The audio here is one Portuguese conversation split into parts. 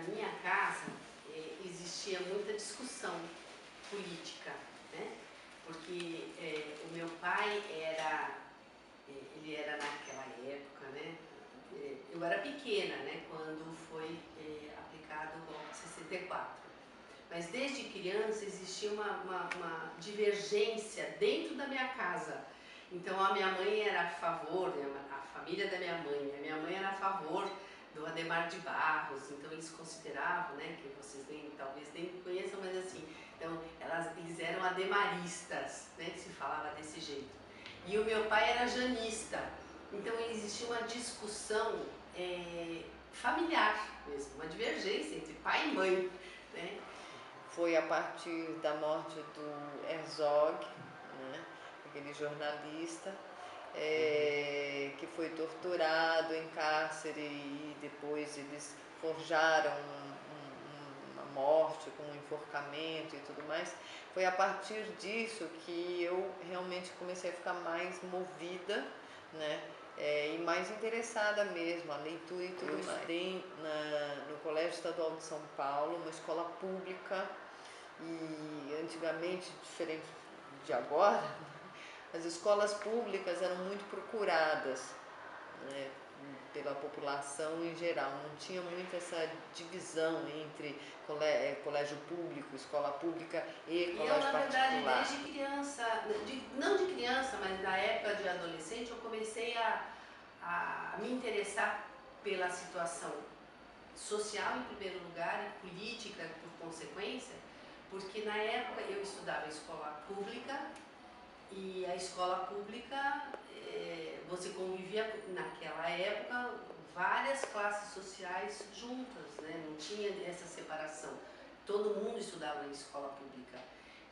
minha casa existia muita discussão política, né? Porque o meu pai ele era naquela época, né? Eu era pequena, né? Quando foi aplicado o golpe de 64. Mas desde criança existia uma divergência dentro da minha casa. Então a minha mãe era a favor, né, a família da minha mãe era a favor do Adhemar de Barros, então eles consideravam, né, que vocês talvez nem conheçam, mas assim, então eles eram ademaristas, né, que se falava desse jeito. E o meu pai era janista, então existia uma discussão familiar mesmo, uma divergência entre pai e mãe, né? Foi a partir da morte do Herzog, né, aquele jornalista, que foi torturado em cárcere e depois eles forjaram uma morte com um enforcamento e tudo mais. Foi a partir disso que eu realmente comecei a ficar mais movida, né, e mais interessada mesmo, a leitura e tudo mais. Eu estudei no Colégio Estadual de São Paulo, uma escola pública, e antigamente, diferente de agora, as escolas públicas eram muito procuradas, né, pela população em geral. Não tinha muito essa divisão entre colégio público, escola pública e colégio particular. Na verdade, desde criança, não de criança, mas na época de adolescente, eu comecei a me interessar pela situação social em primeiro lugar e política por consequência, porque na época eu estudava em escola pública e a escola pública, você convivia naquela época várias classes sociais juntas, né? Não tinha essa separação, todo mundo estudava em escola pública.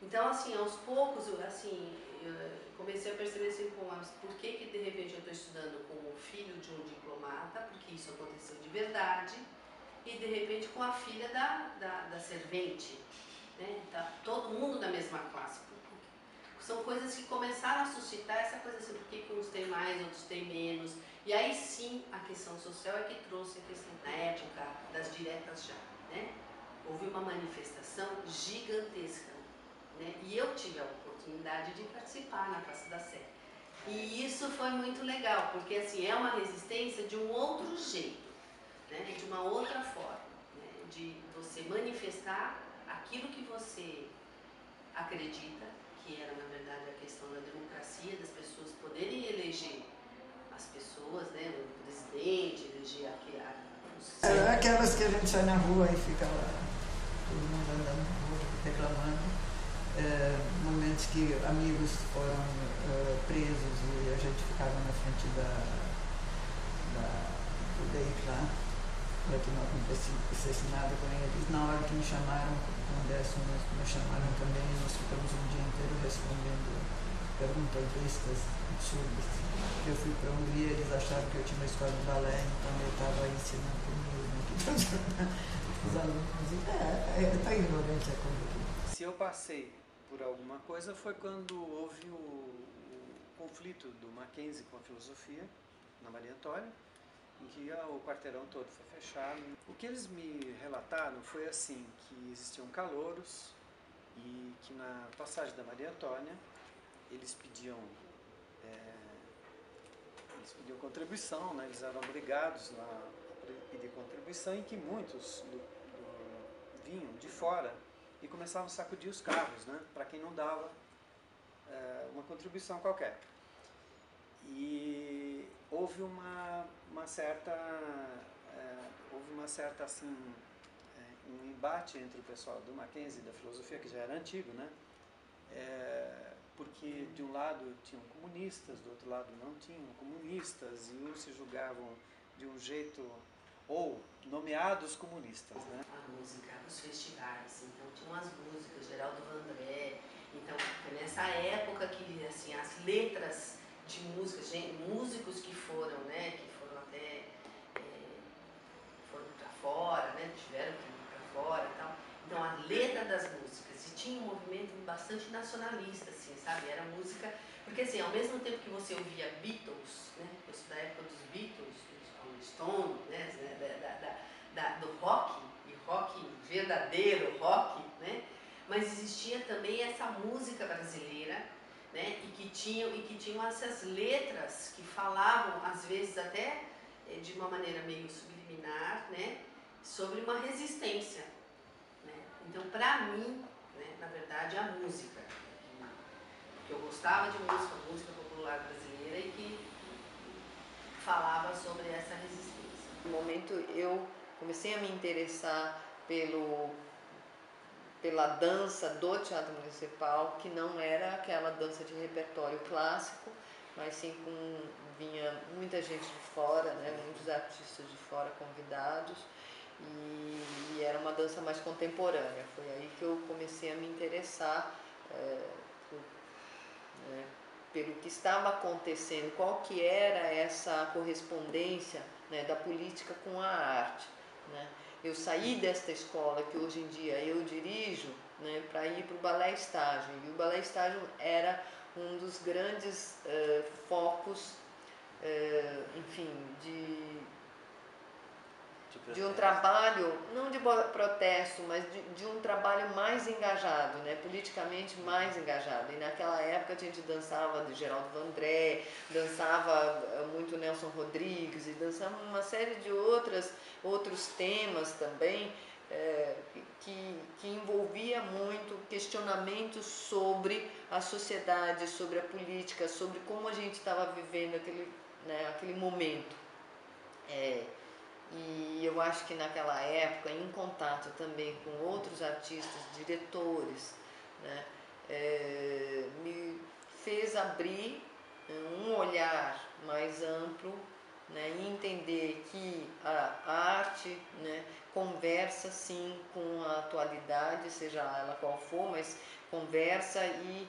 Então, assim, aos poucos, eu comecei a perceber assim, por que de repente eu estou estudando com o filho de um diplomata, porque isso aconteceu de verdade, e de repente com a filha da servente, né? Tá todo mundo da mesma classe. São coisas que começaram a suscitar essa coisa assim, por que uns têm mais, outros têm menos. E aí sim, a questão social é que trouxe a questão, na época das diretas já, né? Houve uma manifestação gigantesca, né? E eu tive a oportunidade de participar na Praça da Sé. E isso foi muito legal, porque assim, é uma resistência de um outro jeito, né? De uma outra forma, né? De você manifestar aquilo que você acredita, que era na verdade a questão da democracia, das pessoas poderem eleger as pessoas, né, o presidente, eleger aquelas que a gente sai na rua e fica lá, todo mundo andando na rua, reclamando, momentos que amigos foram presos e a gente ficava na frente do DEIC lá, para que não acontecesse nada com eles. Na hora que me chamaram para o Congresso, me chamaram também, nós ficamos um dia inteiro respondendo perguntas bestas, absurdas. Eu fui para a Hungria, eles acharam que eu tinha uma escola de balé, então eu estava ensinando comigo, né, os alunos. Está ignorante a coisa aqui. Se eu passei por alguma coisa foi quando houve o conflito do Mackenzie com a filosofia, na Maria Antônia, em que o quarteirão todo foi fechado. O que eles me relataram foi assim, que existiam calouros e que na passagem da Maria Antônia eles pediam contribuição, né? Eles eram obrigados a pedir contribuição e que muitos vinham de fora e começavam a sacudir os carros, né? Para quem não dava uma contribuição qualquer. E houve uma certa assim, um embate entre o pessoal do Mackenzie e da filosofia, que já era antigo, né? Porque de um lado tinham comunistas, do outro lado não tinham comunistas, e uns se julgavam de um jeito, ou nomeados comunistas, né? A música, os festivais, então tinham as músicas, Geraldo Vandré, então foi nessa época que assim, as letras de música, músicos que foram, né, que foram até, foram para fora, né, tiveram que ir para fora e tal, então a letra das músicas, e tinha um movimento bastante nacionalista, assim, sabe, era música, porque assim, ao mesmo tempo que você ouvia Beatles, né, eu sou da época dos Beatles, dos Rolling Stones, né, do rock, e verdadeiro rock, né? Mas existia também essa música brasileira, né? E que tinham essas letras que falavam, às vezes até de uma maneira meio subliminar, né? Sobre uma resistência, né? Então, para mim, né, na verdade, a música, que eu gostava de música popular brasileira e que falava sobre essa resistência. No momento eu comecei a me interessar pela dança do Teatro Municipal, que não era aquela dança de repertório clássico, mas sim vinha muita gente de fora, né, muitos artistas de fora convidados, e era uma dança mais contemporânea. Foi aí que eu comecei a me interessar pelo que estava acontecendo, qual que era essa correspondência, né, da política com a arte, né? Eu saí desta escola que hoje em dia eu dirijo, né, para ir para o Balé Estágio, e o Balé Estágio era um dos grandes focos, enfim, de um trabalho, não de protesto, mas de um trabalho mais engajado, né? Politicamente mais engajado. E naquela época a gente dançava de Geraldo Vandré, dançava muito Nelson Rodrigues, e dançava uma série de outros temas também, que envolvia muito questionamentos sobre a sociedade, sobre a política, sobre como a gente estava vivendo aquele momento. E eu acho que naquela época, em contato também com outros artistas, diretores, né, me fez abrir um olhar mais amplo, né, e entender que a arte, né, conversa sim com a atualidade, seja ela qual for, mas conversa e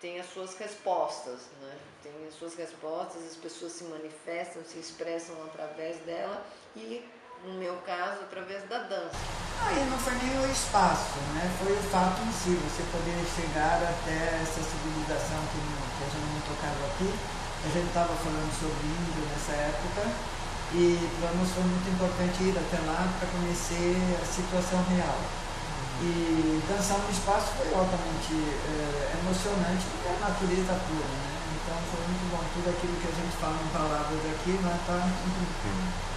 tem as suas respostas, né? Tem as suas respostas, as pessoas se manifestam, se expressam através dela e, no meu caso, através da dança. Aí não foi nem o espaço, né? Foi o fato em si, você poder chegar até essa civilização que a gente não tocava aqui. A gente estava falando sobre índio nessa época e para nós foi muito importante ir até lá para conhecer a situação real. E dançar no espaço foi altamente emocionante, porque é a natureza pura, né? Então foi muito bom. Tudo aquilo que a gente fala em palavras aqui, né, tá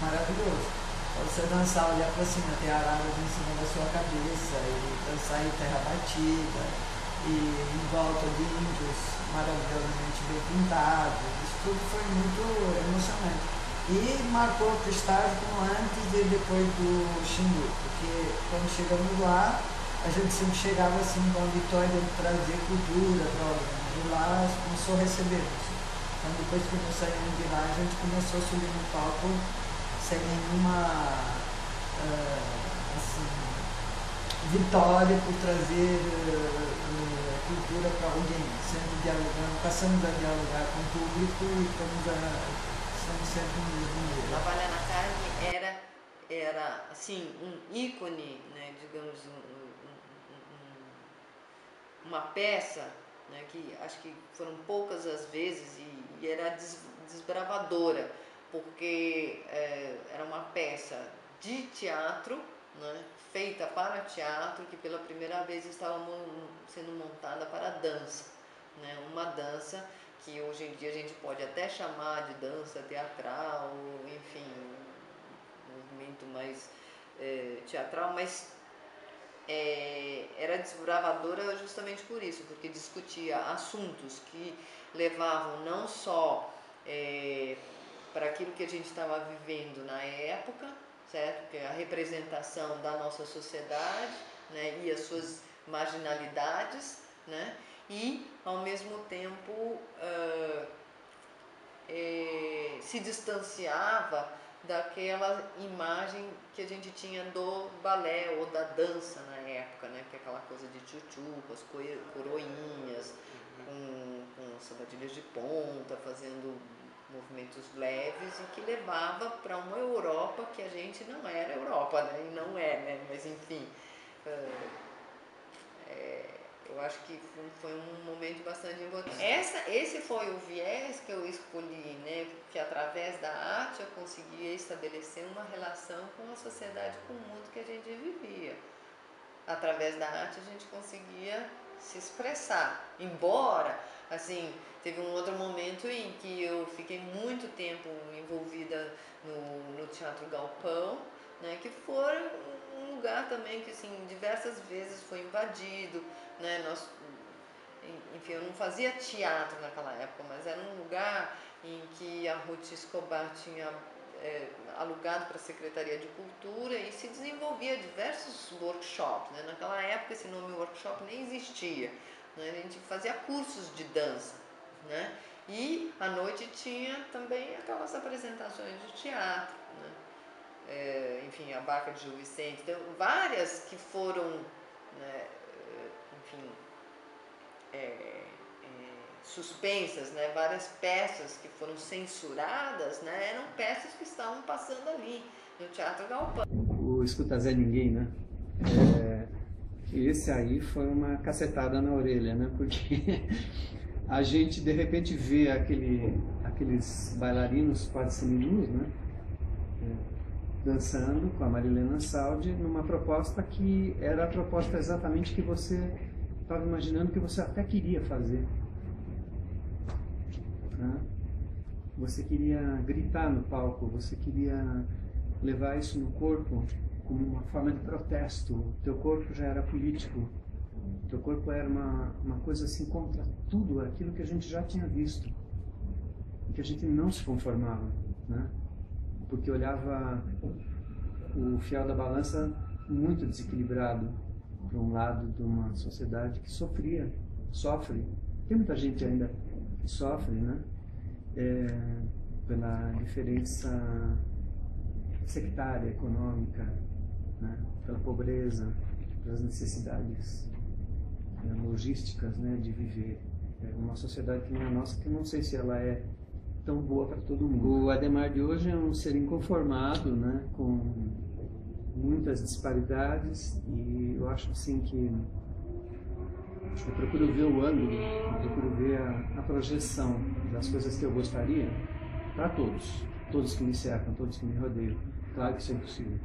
maravilhoso. Você dançar, olhar para cima, ter araras em cima da sua cabeça, e dançar em terra batida, e em volta de índios maravilhosamente bem pintados. Isso tudo foi muito emocionante. E marcou o estágio como antes e depois do Xingu, porque quando chegamos lá, a gente sempre chegava assim com a vitória de trazer cultura para o e lá começou a receber isso. Então depois que nós saímos de lá, a gente começou a subir no palco sem nenhuma vitória por trazer cultura para alguém, sempre dialogando, passando a dialogar com o público e estamos sempre no mesmo nível. Trabalhar na Carne era assim, um ícone, né, digamos, uma peça, né, que acho que foram poucas as vezes e era desbravadora, porque era uma peça de teatro, né, feita para teatro, que pela primeira vez estava sendo montada para dança, né, uma dança que hoje em dia a gente pode até chamar de dança teatral, enfim, um movimento mais teatral, mas era desbravadora justamente por isso, porque discutia assuntos que levavam não só para aquilo que a gente estava vivendo na época, certo? Que é a representação da nossa sociedade, né? E as suas marginalidades, né? E, ao mesmo tempo, se distanciava daquela imagem que a gente tinha do balé ou da dança na época, né? Que é aquela coisa de tchutchu, com as coroinhas, com sapatilhas de ponta, fazendo movimentos leves e que levava para uma Europa que a gente não era Europa, né? E não é, né? Mas enfim, Eu acho que foi um momento bastante importante. Esse foi o viés que eu escolhi, né? Que através da arte eu conseguia estabelecer uma relação com a sociedade, com o mundo que a gente vivia. Através da arte a gente conseguia se expressar. Embora, assim, teve um outro momento em que eu fiquei muito tempo envolvida no Teatro Galpão, né? Que foi um lugar também que, assim, diversas vezes foi invadido, né? Enfim, eu não fazia teatro naquela época, mas era um lugar em que a Ruth Escobar tinha alugado para a Secretaria de Cultura e se desenvolvia diversos workshops, né? Naquela época esse nome workshop nem existia, né? A gente fazia cursos de dança, né? E à noite tinha também aquelas apresentações de teatro, né? Enfim, a Barca de Gil Vicente, então, várias que foram, né, enfim, suspensas, né? Várias peças que foram censuradas, né? Eram peças que estavam passando ali no Teatro Galpão. O Escuta Zé Ninguém, né? Esse aí foi uma cacetada na orelha, né? Porque a gente de repente vê aqueles bailarinos quase seminus, né? Dançando com a Marilena Ansaldi numa proposta que era a proposta exatamente que você estava imaginando, que você até queria fazer. Né? Você queria gritar no palco, você queria levar isso no corpo como uma forma de protesto. O teu corpo já era político, o teu corpo era uma coisa assim contra tudo aquilo que a gente já tinha visto, e que a gente não se conformava, né? Porque olhava o fiel da balança muito desequilibrado para um lado de uma sociedade que sofre. Tem muita gente ainda que sofre, né? Pela diferença sectária, econômica, né? Pela pobreza, pelas necessidades logísticas, né? De viver. Uma sociedade que não é nossa, que não sei se ela é tão boa para todo mundo. O Adhemar de hoje é um ser inconformado, né? Com muitas disparidades, e eu acho assim que eu procuro ver o ângulo, eu procuro ver a projeção das coisas que eu gostaria para todos que me cercam, todos que me rodeiam. Claro que isso é impossível.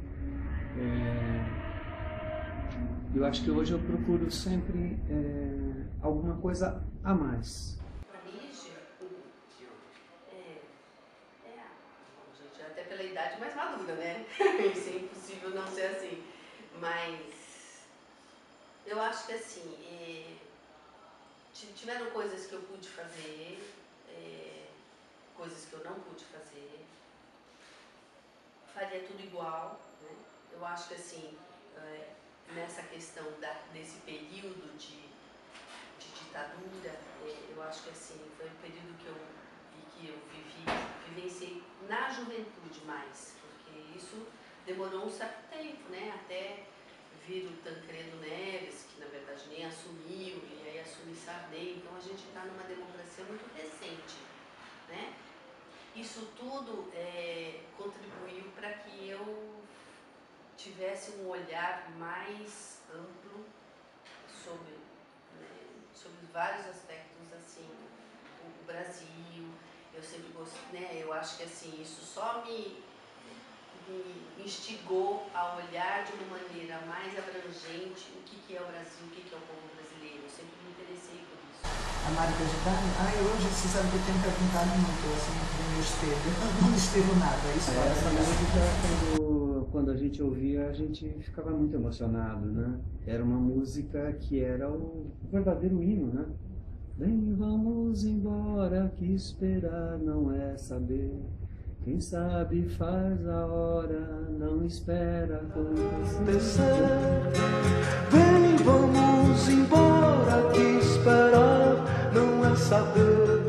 Eu acho que hoje eu procuro sempre alguma coisa a mais. Até pela idade mais madura, né? Isso é impossível não ser assim. Mas eu acho que assim, tiveram coisas que eu pude fazer, coisas que eu não pude fazer. Faria tudo igual, né? Eu acho que assim, nessa questão desse período de ditadura, eu acho que assim, foi um período que eu vivenciei na juventude mais, porque isso demorou um certo tempo, né? Até vir o Tancredo Neves, que na verdade nem assumiu, e aí assume Sarney, então a gente está numa democracia muito recente, né? Isso tudo contribuiu para que eu tivesse um olhar mais amplo sobre vários aspectos, assim, o Brasil. Eu sempre gostei, né? Eu acho que assim, isso só me instigou a olhar de uma maneira mais abrangente o que é o Brasil, o que é o povo brasileiro. Eu sempre me interessei por isso. A Marta Gitani, hoje você sabe que eu tenho perguntado muito, assim, no meu espelho. Eu não escrevo nada. Isso essa música, quando a gente ouvia, a gente ficava muito emocionado, né? Era uma música que era o verdadeiro hino, né? Vem, vamos embora, que esperar não é saber. Quem sabe faz a hora, não espera acontecer. Vem, vamos embora, que esperar não é saber.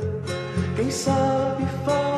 Quem sabe faz